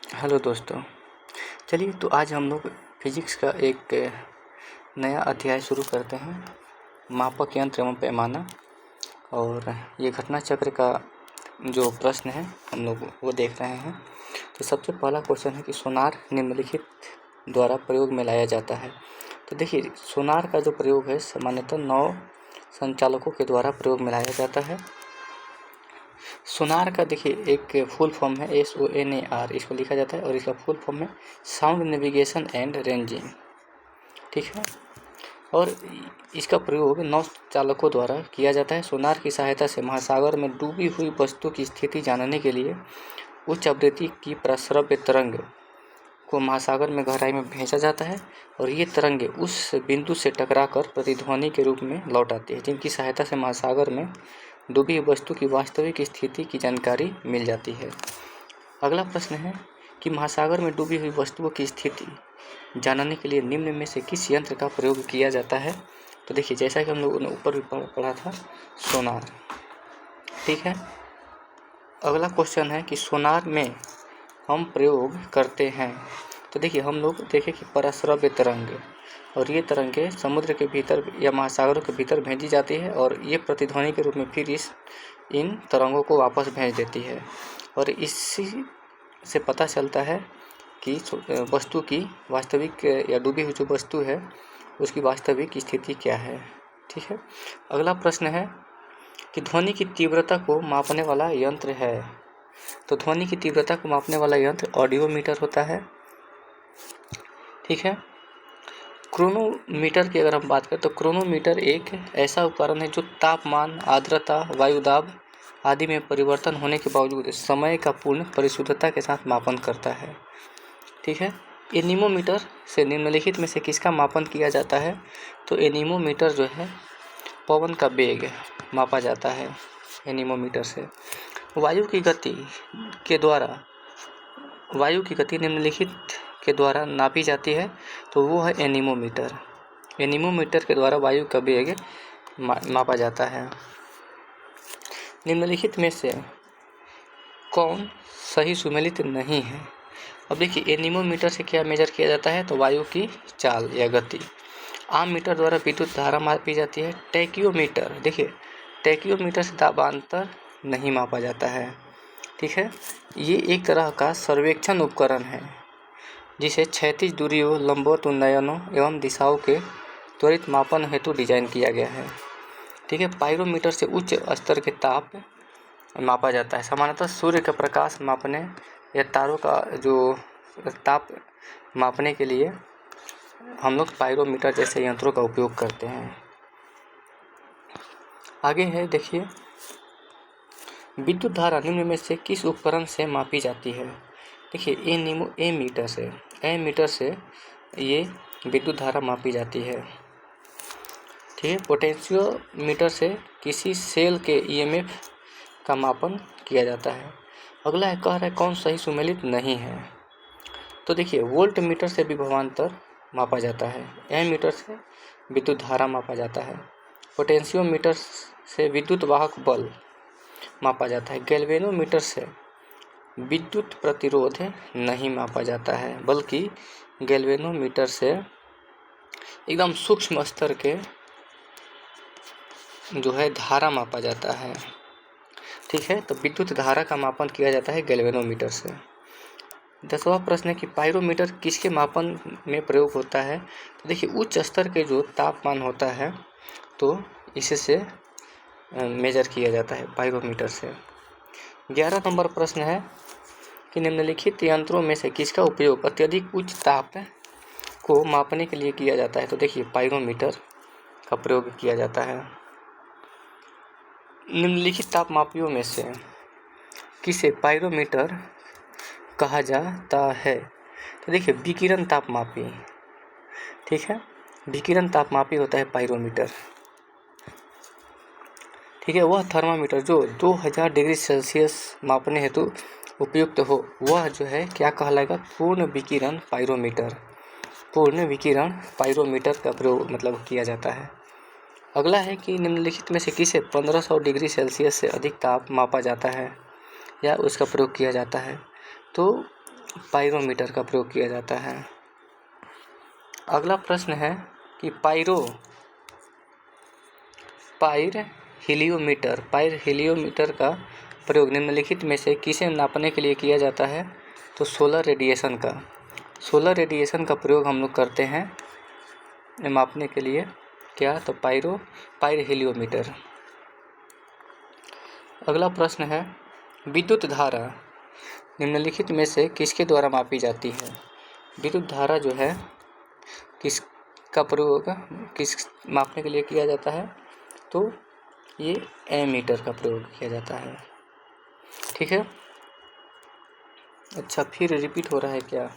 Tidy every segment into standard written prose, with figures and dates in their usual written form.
Hello दोस्तों, चलिए तो आज हम लोग फिजिक्स का एक नया अध्याय शुरू करते हैं, मापक यंत्र एवं पैमाना। और ये घटना चक्र का जो प्रश्न है हम लोग वो देख रहे हैं। तो सबसे पहला क्वेश्चन है कि सोनार निम्नलिखित द्वारा प्रयोग में लाया जाता है। तो देखिए, सोनार का जो प्रयोग है सामान्यतः 9 संचालकों के द्वारा प्रयोग में लाया जाता है। सोनार का देखिए एक फुल फॉर्म है SONAR, इसको लिखा जाता है, और इसका फुल फॉर्म है साउंड नेविगेशन एंड रेंजिंग, ठीक है। और इसका प्रयोग 9 चालकों द्वारा किया जाता है। सोनार की सहायता से महासागर में डूबी हुई वस्तु की स्थिति जानने के लिए उच्च आवृत्ति की प्रस्रव्य तरंग को महासागर में गहराई में भेजा जाता है, और ये तरंगे उस बिंदु से टकराकर प्रतिध्वनि के रूप में लौट आती है, जिनकी सहायता से महासागर में डूबी वस्तु की वास्तविक स्थिति की जानकारी मिल जाती है। अगला प्रश्न है कि महासागर में डूबी हुई वस्तुओं की स्थिति जानने के लिए निम्न में से किस यंत्र का प्रयोग किया जाता है। तो देखिए, जैसा कि हम लोगों ने ऊपर भी पढ़ा था, सोनार, ठीक है। अगला क्वेश्चन है कि सोनार में हम प्रयोग करते हैं। तो देखिए, हम लोग देखें कि प्रस्रव्य तरंग, और ये तरंगें समुद्र के भीतर या महासागरों के भीतर भेजी जाती है, और ये प्रतिध्वनि के रूप में फिर इन तरंगों को वापस भेज देती है, और इसी से पता चलता है कि वस्तु की वास्तविक या डूबी हुई जो वस्तु है उसकी वास्तविक स्थिति क्या है, ठीक है। अगला प्रश्न है कि ध्वनि की तीव्रता को मापने वाला यंत्र है। तो ध्वनि की तीव्रता को मापने वाला यंत्र ऑडियोमीटर होता है, ठीक है। क्रोनोमीटर की अगर हम बात करें तो क्रोनोमीटर एक ऐसा उपकरण है जो तापमान, आर्द्रता, वायुदाब आदि में परिवर्तन होने के बावजूद समय का पूर्ण परिशुद्धता के साथ मापन करता है, ठीक है। एनीमोमीटर से निम्नलिखित में से किसका मापन किया जाता है। तो एनीमोमीटर जो है पवन का वेग मापा जाता है एनीमोमीटर से। वायु की गति निम्नलिखित के द्वारा नापी जाती है, तो वो है एनीमोमीटर। एनीमोमीटर के द्वारा वायु का वेग मापा जाता है। निम्नलिखित में से कौन सही सुमेलित नहीं है। अब देखिए, एनीमोमीटर से क्या मेजर किया जाता है, तो वायु की चाल या गति। आम मीटर द्वारा विद्युत धारा मापी जाती है। टैक्योमीटर, देखिए टैक्योमीटर से दाबांतर नहीं मापा जाता है, ठीक है। ये एक तरह का सर्वेक्षण उपकरण है जिसे क्षैतिज दूरियों, लंबवत उन्नयनों एवं दिशाओं के त्वरित मापन हेतु डिजाइन किया गया है, ठीक है। पायरोमीटर से उच्च स्तर के ताप मापा जाता है। सामान्यतः सूर्य का प्रकाश मापने या तारों का जो ताप मापने के लिए हम लोग पायरोमीटर जैसे यंत्रों का उपयोग करते हैं। आगे है, देखिए, विद्युत धारा निम्न में से किस उपकरण से मापी जाती है। देखिए, एमीटर से ये विद्युत धारा मापी जाती है, ठीक है। पोटेंशियोमीटर से किसी सेल के EMF का मापन किया जाता है। अगला है, कह रहा है कौन सही सुमेलित नहीं है। तो देखिए, वोल्ट मीटर से विभवांतर मापा जाता है। एमीटर से विद्युत धारा मापा जाता है। पोटेंशियोमीटर से विद्युत वाहक बल मापा जाता है। गैल्वेनोमीटर से विद्युत प्रतिरोध नहीं मापा जाता है, बल्कि गैल्वेनोमीटर से एकदम सूक्ष्म स्तर के जो है धारा मापा जाता है, ठीक है। तो विद्युत धारा का मापन किया जाता है गैल्वेनोमीटर से। 10वां प्रश्न है कि पायरोमीटर किसके मापन में प्रयोग होता है। तो देखिए, उच्च स्तर के जो तापमान होता है तो इससे मेजर किया जाता है पायरोमीटर से। 11 नंबर प्रश्न है कि निम्नलिखित यंत्रों में से किसका उपयोग अत्यधिक उच्च ताप को मापने के लिए किया जाता है। तो देखिए, पायरोमीटर का प्रयोग किया जाता है। निम्नलिखित तापमापियों में से किसे पायरोमीटर कहा जाता है। तो देखिए, विकिरण तापमापी, ठीक है। विकिरण तापमापी होता है पायरोमीटर, ठीक है। वह थर्मामीटर जो 2000 डिग्री सेल्सियस मापने हेतु उपयुक्त हो, वह जो है क्या कहलाएगा, पूर्ण विकिरण पायरोमीटर। पूर्ण विकिरण पायरोमीटर का प्रयोग मतलब किया जाता है। अगला है कि निम्नलिखित में से किसे 1500 डिग्री सेल्सियस से अधिक ताप मापा जाता है या उसका प्रयोग किया जाता है। तो पायरोमीटर का प्रयोग किया जाता है। अगला प्रश्न है कि पायरहेलियोमीटर का प्रयोग निम्नलिखित में से किसे नापने के लिए किया जाता है? तो सोलर रेडिएशन का प्रयोग हम लोग करते हैं मापने के लिए। क्या? तो पायरहेलियोमीटर। अगला प्रश्न है विद्युत धारा निम्नलिखित में से किसके द्वारा मापी जाती है? विद्युत धारा जो है किसका प्रयोग किस मापने के लिए किया जाता है? तो ये एमीटर का प्रयोग किया जाता है। ठीक है। अच्छा, फिर रिपीट हो रहा है क्या?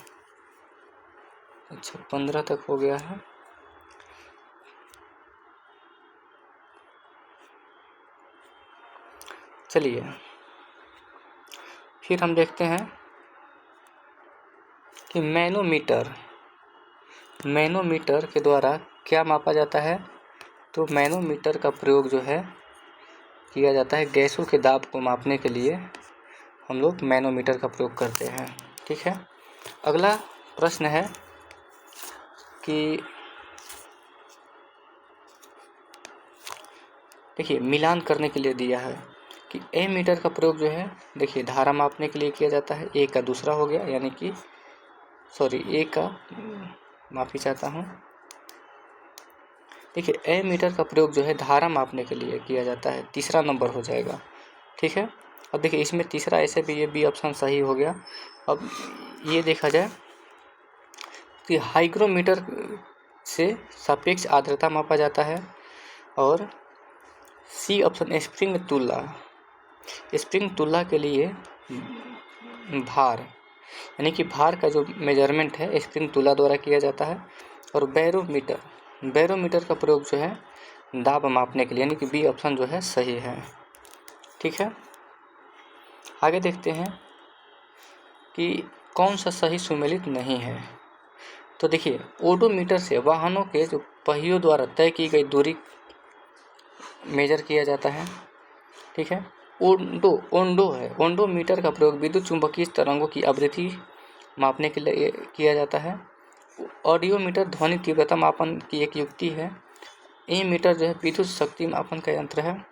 अच्छा, 15 तक हो गया है। चलिए फिर हम देखते हैं कि मैनोमीटर के द्वारा क्या मापा जाता है? तो मैनोमीटर का प्रयोग जो है किया जाता है गैसों के दाब को मापने के लिए हम लोग मैनोमीटर का प्रयोग करते हैं। ठीक है। अगला प्रश्न है कि देखिए मिलान करने के लिए दिया है कि एमीटर का प्रयोग जो है देखिए धारा मापने के लिए किया जाता है। ए का दूसरा हो गया, यानी कि ए का माफी चाहता हूँ। देखिए एमीटर का प्रयोग जो है धारा मापने के लिए किया जाता है, तीसरा नंबर हो जाएगा। ठीक है। अब देखिए इसमें तीसरा ऐसे भी ये बी ऑप्शन सही हो गया। अब ये देखा जाए कि हाइग्रोमीटर से सापेक्ष आर्द्रता मापा जाता है और सी ऑप्शन स्प्रिंग तुलना के लिए भार यानी कि भार का जो मेजरमेंट है स्प्रिंग तुलना द्वारा किया जाता है। और बैरोमीटर का प्रयोग जो है दाब मापने के लिए, यानी कि बी ऑप्शन जो है सही है। ठीक है। आगे देखते हैं कि कौन सा सही सुमेलित नहीं है। तो देखिए ओडोमीटर से वाहनों के जो पहियों द्वारा तय की गई दूरी मेजर किया जाता है। ठीक है। ओंडोमीटर का प्रयोग विद्युत चुंबकीय तरंगों की आवृत्ति मापने के लिए किया जाता है। ऑडियोमीटर ध्वनि तीव्रता मापन की एक युक्ति है। एमीटर जो है विद्युत शक्ति मापन का यंत्र है।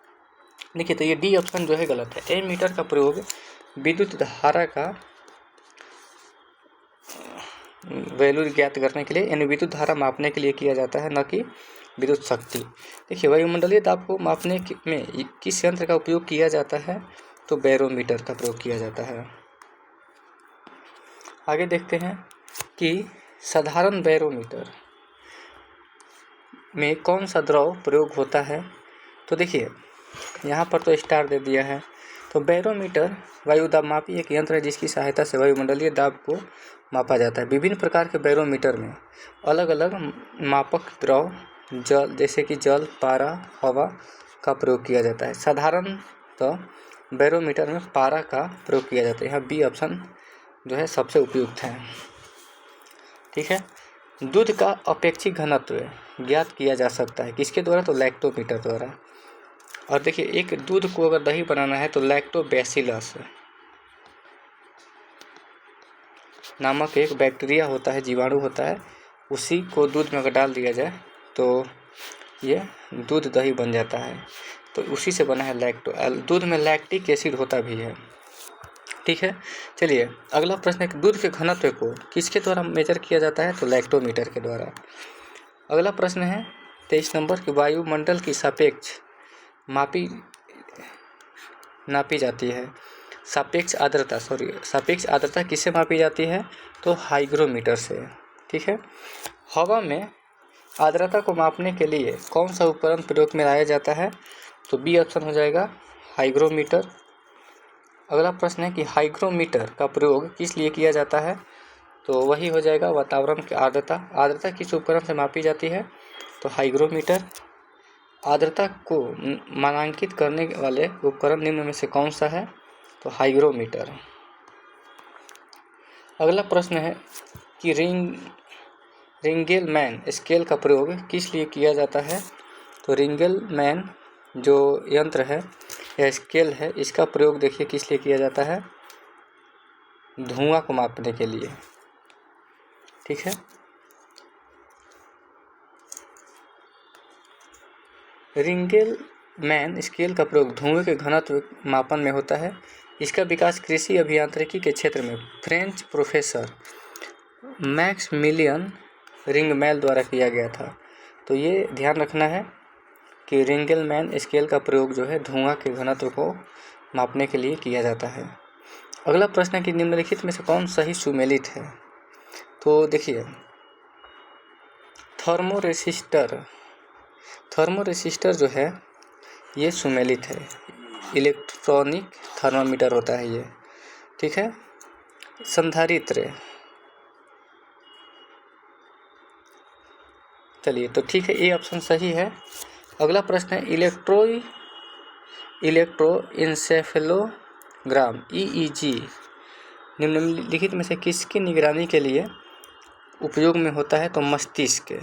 देखिए तो ये डी ऑप्शन जो है गलत है। एमीटर का प्रयोग विद्युत धारा का वैल्यू ज्ञात करने के लिए, यानी विद्युत धारा मापने के लिए किया जाता है, न कि विद्युत शक्ति। देखिए वायुमंडलीय दाब को मापने में किस यंत्र का उपयोग किया जाता है? तो बैरोमीटर का प्रयोग किया जाता है। आगे देखते हैं कि साधारण बैरोमीटर में कौन सा द्रव प्रयोग होता है? तो देखिए यहाँ पर तो स्टार दे दिया है। तो बैरोमीटर वायु दाब मापी एक यंत्र है जिसकी सहायता से वायुमंडलीय दाब को मापा जाता है। विभिन्न प्रकार के बैरोमीटर में अलग अलग मापक द्रव जल जैसे कि जल, पारा, हवा का प्रयोग किया जाता है। साधारणतः बैरोमीटर में पारा का प्रयोग किया जाता है। यहाँ बी ऑप्शन जो है सबसे उपयुक्त है। ठीक है। दूध का अपेक्षित घनत्व ज्ञात किया जा सकता है किसके द्वारा? तो लैक्टोमीटर द्वारा। और देखिए एक दूध को अगर दही बनाना है तो लैक्टोबैसिलस नामक एक बैक्टीरिया होता है, जीवाणु होता है, उसी को दूध में अगर डाल दिया जाए तो ये दूध दही बन जाता है। तो उसी से बना है दूध में लैक्टिक एसिड होता भी है। ठीक है। चलिए अगला प्रश्न है दूध के घनत्व को किसके द्वारा मेजर किया जाता है? तो लैक्टोमीटर के द्वारा। अगला प्रश्न है 23 नंबर की वायुमंडल की सापेक्ष नापी जाती है। सापेक्ष आर्द्रता किससे मापी जाती है? तो हाइग्रोमीटर से। ठीक है। हवा में आर्द्रता को मापने के लिए कौन सा उपकरण प्रयोग में लाया जाता है? तो बी ऑप्शन हो जाएगा हाइग्रोमीटर। अगला प्रश्न है कि हाइग्रोमीटर का प्रयोग किस लिए किया जाता है? तो वही हो जाएगा वातावरण की आर्द्रता किस उपकरण से मापी जाती है? तो हाइग्रोमीटर। आर्द्रता को मानांकित करने वाले उपकरण निम्न में से कौन सा है? तो हाइग्रोमीटर। अगला प्रश्न है कि रिंगेलमैन स्केल का प्रयोग किस लिए किया जाता है? तो रिंगेलमैन जो यंत्र है या स्केल है इसका प्रयोग देखिए किस लिए किया जाता है? धुआं को मापने के लिए। ठीक है, रिंगेलमैन स्केल का प्रयोग धुएं के घनत्व मापन में होता है। इसका विकास कृषि अभियांत्रिकी के क्षेत्र में फ्रेंच प्रोफेसर मैक्समिलियन रिंगमेल द्वारा किया गया था। तो ये ध्यान रखना है कि रिंगेलमैन स्केल का प्रयोग जो है धुआं के घनत्व को मापने के लिए किया जाता है। अगला प्रश्न है कि निम्नलिखित में से कौन सही सुमेलित है। तो देखिए, थर्मोरेसिस्टर जो है ये सुमेलित है, इलेक्ट्रॉनिक थर्मामीटर होता है ये। ठीक है, संधारित्र, चलिए तो ठीक है, ये ऑप्शन सही है। अगला प्रश्न है इलेक्ट्रोइंसेफेलोग्राम EEG निम्नलिखित में से किसकी निगरानी के लिए उपयोग में होता है। तो मस्तिष्क,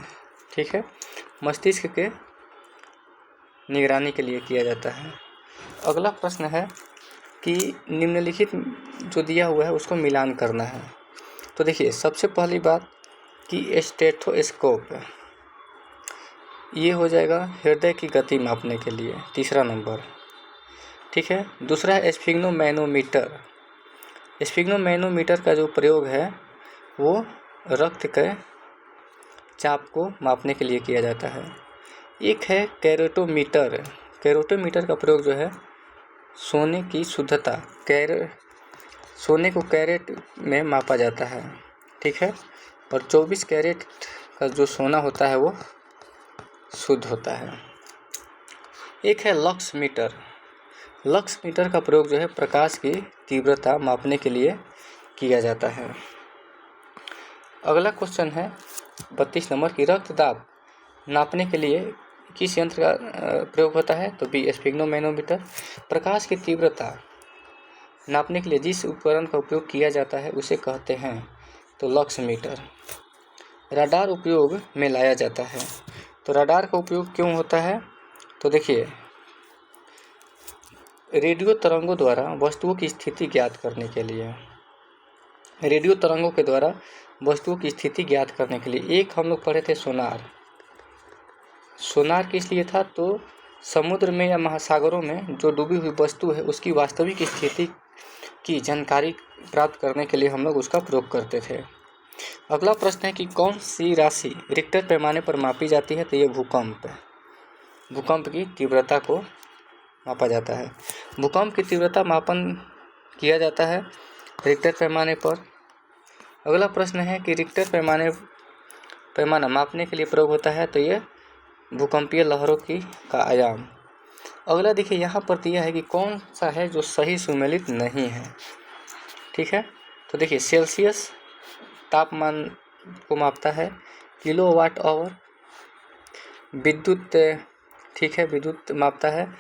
ठीक है, मस्तिष्क के निगरानी के लिए किया जाता है। अगला प्रश्न है कि निम्नलिखित जो दिया हुआ है उसको मिलान करना है। तो देखिए, सबसे पहली बात कि स्टेथोस्कोप, ये हो जाएगा हृदय की गति मापने के लिए, तीसरा नंबर। ठीक है, दूसरा है स्फिग्नोमैनोमीटर का जो प्रयोग है वो रक्त के चाप को मापने के लिए किया जाता है। एक है कैरोटोमीटर का प्रयोग जो है सोने की शुद्धता, सोने को कैरेट में मापा जाता है। ठीक है, और 24 कैरेट का जो सोना होता है वो शुद्ध होता है। एक है लक्स मीटर का प्रयोग जो है प्रकाश की तीव्रता मापने के लिए किया जाता है। अगला क्वेश्चन है 32 नंबर की रक्तदाब नापने के लिए किस यंत्र का प्रयोग होता है। तो बी स्फिग्नोमैनोमीटर। प्रकाश की तीव्रता नापने के लिए जिस उपकरण का उपयोग किया जाता है उसे कहते हैं तो लक्स मीटर। रडार उपयोग में लाया जाता है। तो रडार का उपयोग क्यों होता है। तो देखिए, रेडियो तरंगों द्वारा वस्तुओं की स्थिति ज्ञात करने के लिए, रेडियो तरंगों के द्वारा वस्तुओं की स्थिति ज्ञात करने के लिए। एक हम लोग पढ़े थे सोनार किस लिए था। तो समुद्र में या महासागरों में जो डूबी हुई वस्तु है उसकी वास्तविक स्थिति की जानकारी प्राप्त करने के लिए हम लोग उसका प्रयोग करते थे। अगला प्रश्न है कि कौन सी राशि रिक्टर पैमाने पर मापी जाती है। तो ये भूकंप की तीव्रता को मापा जाता है। भूकंप की तीव्रता मापन किया जाता है रिक्टर पैमाने पर। अगला प्रश्न है कि रिक्टर पैमाना मापने के लिए प्रयोग होता है। तो ये भूकंपीय लहरों का आयाम। अगला देखिए, यहाँ पर दिया है कि कौन सा है जो सही सुमेलित नहीं है। ठीक है, तो देखिए, सेल्सियस तापमान को मापता है, किलोवाट आवर विद्युत, ठीक है, विद्युत मापता है।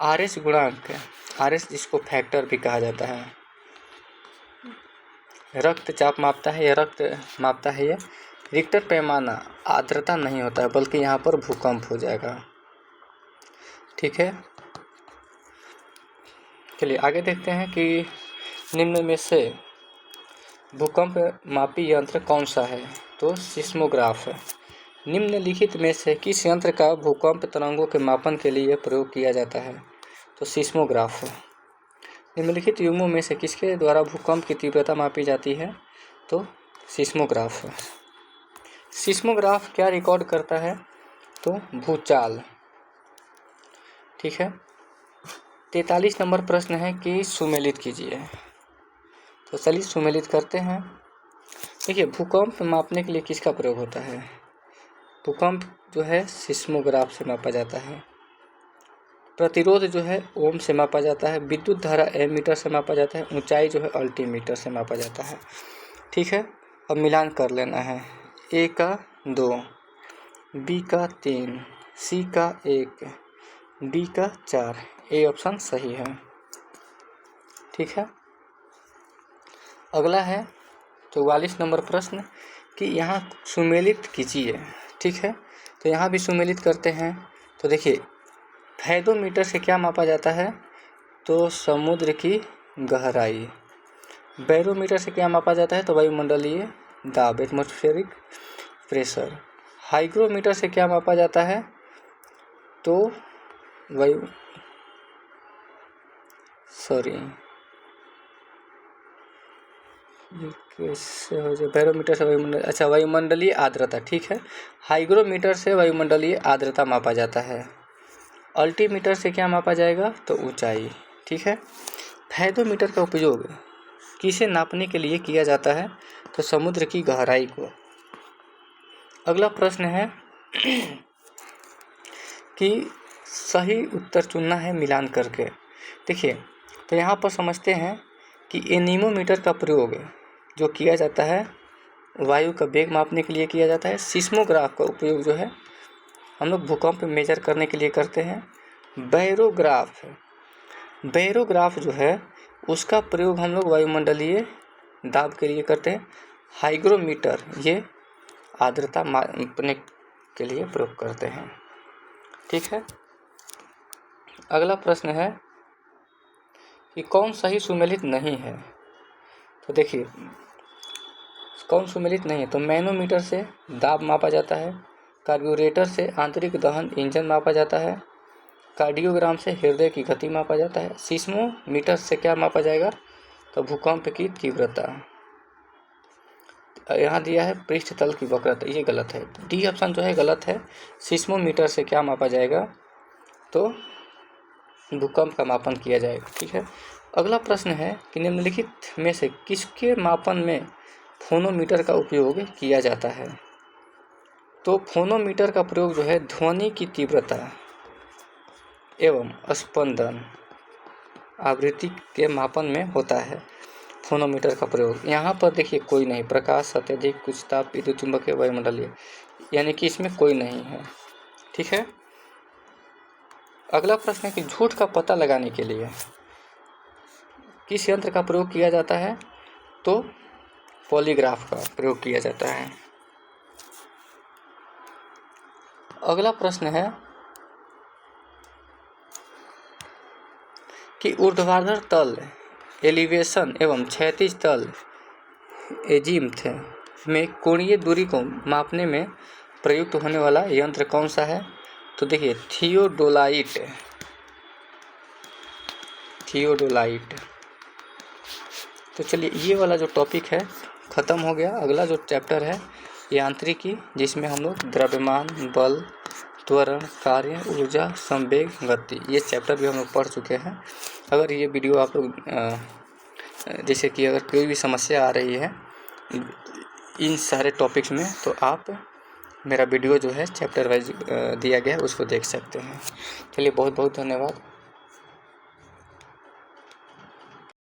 RS गुणांक, RS जिसको फैक्टर भी कहा जाता है, रक्तचाप मापता है या रक्त मापता है। ये रिक्टर पैमाना आर्द्रता नहीं होता है बल्कि यहाँ पर भूकंप हो जाएगा। ठीक है, चलिए आगे देखते हैं कि निम्न में से भूकंप मापी यंत्र कौन सा है। तो सिस्मोग्राफ है। निम्नलिखित में से किस यंत्र का भूकंप तरंगों के मापन के लिए प्रयोग किया जाता है। तो सिस्मोग्राफ। निम्नलिखित युग्मों में से किसके द्वारा भूकंप की तीव्रता मापी जाती है। तो सिस्मोग्राफ। सिस्मोग्राफ क्या रिकॉर्ड करता है। तो भूचाल। ठीक है, 43 नंबर प्रश्न है कि सुमेलित कीजिए। तो चलिए सुमेलित करते हैं। देखिए, भूकंप मापने के लिए किसका प्रयोग होता है। भूकंप जो है सिस्मोग्राफ से मापा जाता है। प्रतिरोध जो है ओम से मापा जाता है। विद्युत धारा एमीटर से मापा जाता है। ऊंचाई जो है अल्टीमीटर से मापा जाता है। ठीक है, अब मिलान कर लेना है। ए का 2, बी का 3, सी का 1, डी का 4। ए ऑप्शन सही है। ठीक है, अगला है 44 नंबर प्रश्न कि यहाँ सुमेलित कीजिए। ठीक है, तो यहाँ भी सुमेलित करते हैं। तो देखिए, फैदोमीटर से क्या मापा जाता है। तो समुद्र की गहराई। बैरोमीटर से क्या मापा जाता है? तो वायुमंडलीय दाब, एटमॉस्फेरिक प्रेशर। हाइग्रोमीटर से क्या मापा जाता है? तो ये कैसे हो जाए? बैरोमीटर से वायुमंडल, अच्छा वायुमंडलीय आर्द्रता, ठीक है। हाइग्रोमीटर से वायुमंडलीय आर्द्रता मापा जाता है। अल्टीमीटर से क्या मापा जाएगा? तो ऊंचाई, ठीक है। फेदोमीटर का उपयोग किसे नापने के लिए किया जाता है? तो समुद्र की गहराई को। अगला प्रश्न है कि सही उत्तर चुनना है मिलान करके। देखिए, तो यहाँ पर समझते हैं कि एनीमोमीटर का प्रयोग जो किया जाता है वायु का वेग मापने के लिए किया जाता है। सिस्मोग्राफ का उपयोग जो है हम लोग भूकंप मेजर करने के लिए करते हैं। बैरोग्राफ जो है उसका प्रयोग हम लोग वायुमंडलीय दाब के लिए करते हैं। हाइग्रोमीटर ये आर्द्रता मापने के लिए प्रयोग करते हैं, ठीक है। अगला प्रश्न है कि कौन सही सुमेलित नहीं है? तो देखिए, कौन सुमेलित नहीं है? तो मैनोमीटर से दाब मापा जाता है, कार्ब्यूरेटर से आंतरिक दहन इंजन मापा जाता है, कार्डियोग्राम से हृदय की गति मापा जाता है, सिस्मोमीटर से क्या मापा जाएगा? तो भूकंप की तीव्रता। यहाँ दिया है पृष्ठ तल की वक्रता, ये गलत है। डी ऑप्शन जो है गलत है। सिस्मोमीटर से क्या मापा जाएगा? तो भूकंप का मापन किया जाएगा, ठीक है। अगला प्रश्न है कि निम्नलिखित में से किसके मापन में फोनोमीटर का उपयोग किया जाता है? तो फोनोमीटर का प्रयोग जो है ध्वनि की तीव्रता एवं स्पंदन आवृत्ति के मापन में होता है। फोनोमीटर का प्रयोग यहाँ पर देखिए कोई नहीं, प्रकाश, अत्यधिक, कुछ ताप, विद्युत चुंबकीय, वायुमंडलीय, यानी कि इसमें कोई नहीं है, ठीक है। अगला प्रश्न है कि झूठ का पता लगाने के लिए किस यंत्र का प्रयोग किया जाता है? तो पॉलीग्राफ का प्रयोग किया जाता है। अगला प्रश्न है कि ऊर्ध्वाधर तल एलिवेशन एवं क्षैतिज तल एजीमुथ में कोणीय दूरी को मापने में प्रयुक्त होने वाला यंत्र कौन सा है? तो देखिए थियोडोलाइट। तो चलिए, ये वाला जो टॉपिक है ख़त्म हो गया। अगला जो चैप्टर है यांत्रिकी, जिसमें हम लोग द्रव्यमान, बल, त्वरण, कार्य, ऊर्जा, संवेग, गति, ये चैप्टर भी हम लोग पढ़ चुके हैं। अगर ये वीडियो आप लोग जैसे कि अगर कोई भी समस्या आ रही है इन सारे टॉपिक्स में, तो आप मेरा वीडियो जो है चैप्टर वाइज दिया गया है उसको देख सकते हैं। चलिए, बहुत बहुत धन्यवाद।